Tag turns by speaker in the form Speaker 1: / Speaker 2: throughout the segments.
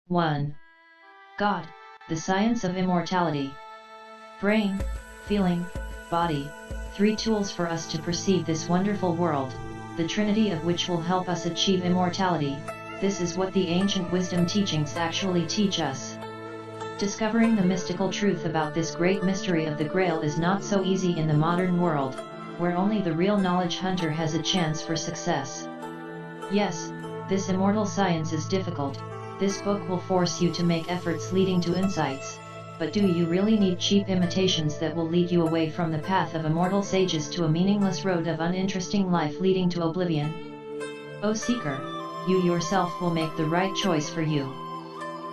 Speaker 1: 1. God, the science of immortality. Brain, feeling, body, 3 tools for us to perceive this wonderful world, the trinity of which will help us achieve immortality. This is what the ancient wisdom teachings actually teach us. Discovering the mystical truth about this great mystery of the Grail is not so easy in the modern world, where only the real knowledge hunter has a chance for success. Yes, this immortal science is difficult. This book will force you to make efforts leading to insights, but do you really need cheap imitations that will lead you away from the path of immortal sages to a meaningless road of uninteresting life leading to oblivion? O seeker, you yourself will make the right choice for you.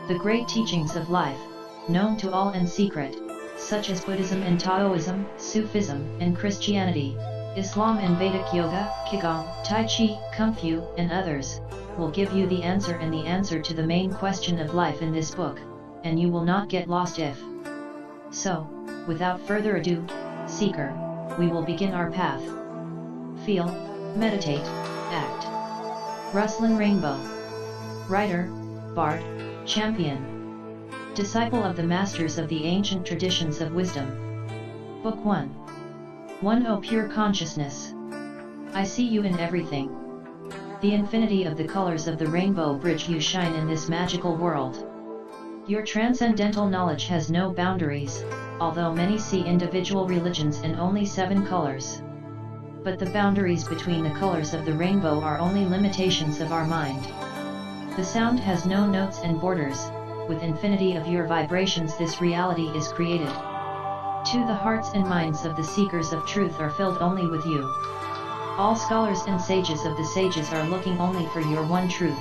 Speaker 1: The great teachings of life, known to all and secret, such as Buddhism and Taoism, Sufism and Christianity, Islam and Vedic Yoga, Qigong, Tai Chi, Kung Fu, and others, will give you the answer and the answer to the main question of life in this book, and you will not get lost if. So, without further ado, seeker, we will begin our path. Feel, meditate, act. Ruslan Rainbow. Writer, Bard, Champion. Disciple of the masters of the ancient traditions of wisdom. Book 1. 1. O pure consciousness. I see you in everything. The infinity of the colors of the rainbow bridge you shine in this magical world. Your transcendental knowledge has no boundaries, although many see individual religions in only 7 colors. But the boundaries between the colors of the rainbow are only limitations of our mind. The sound has no notes and borders. With infinity of your vibrations this reality is created. 2. The hearts and minds of the seekers of truth are filled only with you. All scholars and sages of the sages are looking only for your one truth.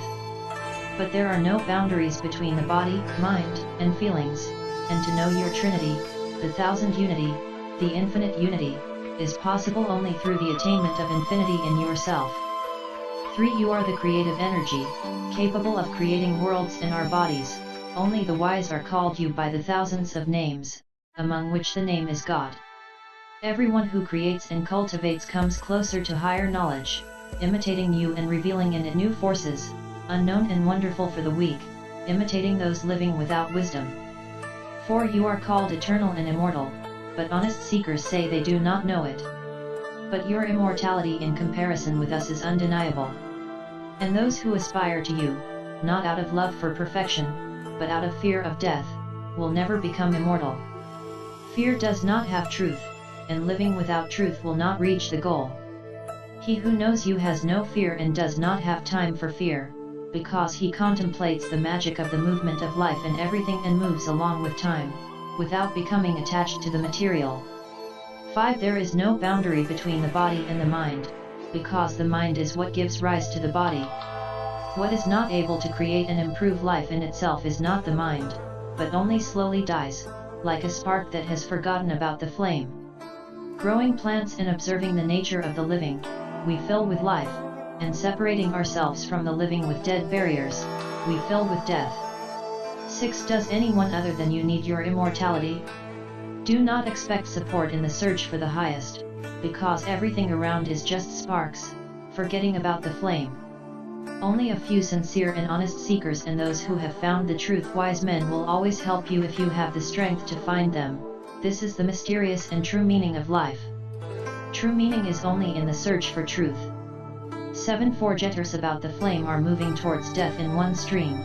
Speaker 1: But there are no boundaries between the body, mind, and feelings, and to know your trinity, the thousand unity, the infinite unity, is possible only through the attainment of infinity in yourself. 3. You are the creative energy, capable of creating worlds in our bodies. Only the wise are called you by the thousands of names, among which the name is God. Everyone who creates and cultivates comes closer to higher knowledge, imitating you and revealing in it new forces, unknown and wonderful for the weak, imitating those living without wisdom. 4. You are called eternal and immortal, but honest seekers say they do not know it. But your immortality in comparison with us is undeniable. And those who aspire to you, not out of love for perfection, but out of fear of death, will never become immortal. Fear does not have truth, and living without truth will not reach the goal. He who knows you has no fear and does not have time for fear, because he contemplates the magic of the movement of life in everything and moves along with time, without becoming attached to the material. 5. There is no boundary between the body and the mind, because the mind is what gives rise to the body. What is not able to create and improve life in itself is not the mind, but only slowly dies, like a spark that has forgotten about the flame. Growing plants and observing the nature of the living, we fill with life, and separating ourselves from the living with dead barriers, we fill with death. 6. Does anyone other than you need your immortality? Do not expect support in the search for the highest, because everything around is just sparks, forgetting about the flame. Only a few sincere and honest seekers and those who have found the truth wise men will always help you if you have the strength to find them. This is the mysterious and true meaning of life. True meaning is only in the search for truth. 7. Forgetters about the flame are moving towards death in one stream.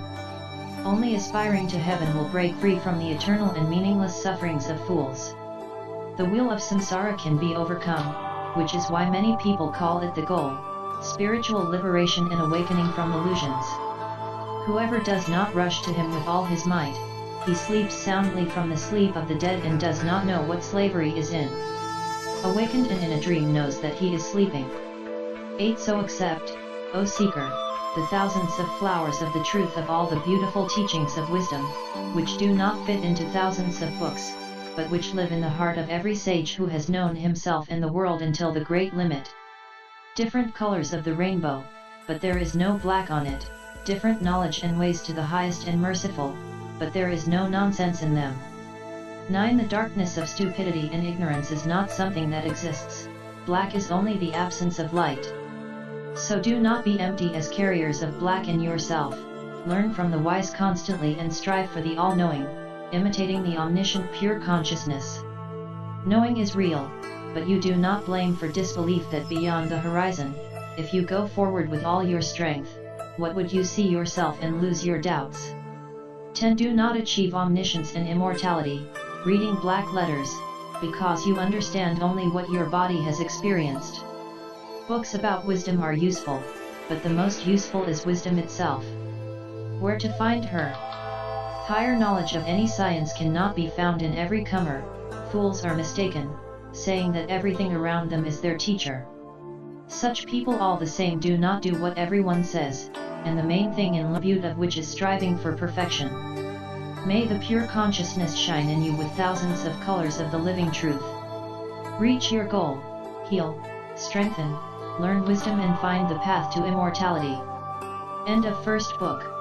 Speaker 1: Only aspiring to heaven will break free from the eternal and meaningless sufferings of fools. The wheel of samsara can be overcome, which is why many people call it the goal, spiritual liberation and awakening from illusions. Whoever does not rush to him with all his might, he sleeps soundly from the sleep of the dead and does not know what slavery is in. Awakened and in a dream knows that he is sleeping. 8. So accept, O seeker, the thousands of flowers of the truth of all the beautiful teachings of wisdom, which do not fit into thousands of books, but which live in the heart of every sage who has known himself and the world until the great limit. Different colors of the rainbow, but there is no black on it, different knowledge and ways to the highest and merciful, but there is no nonsense in them. 9. The darkness of stupidity and ignorance is not something that exists, black is only the absence of light. So do not be empty as carriers of black in yourself, learn from the wise constantly and strive for the all-knowing, imitating the omniscient pure consciousness. Knowing is real, but you do not blame for disbelief that beyond the horizon, if you go forward with all your strength, what would you see yourself and lose your doubts? 10. Do not achieve omniscience and immortality, reading black letters, because you understand only what your body has experienced. Books about wisdom are useful, but the most useful is wisdom itself. Where to find her? Higher knowledge of any science cannot be found in every comer. Fools are mistaken, saying that everything around them is their teacher. Such people all the same do not do what everyone says, and the main thing in life of which is striving for perfection. May the pure consciousness shine in you with thousands of colors of the living truth. Reach your goal, heal, strengthen, learn wisdom and find the path to immortality. End of first book.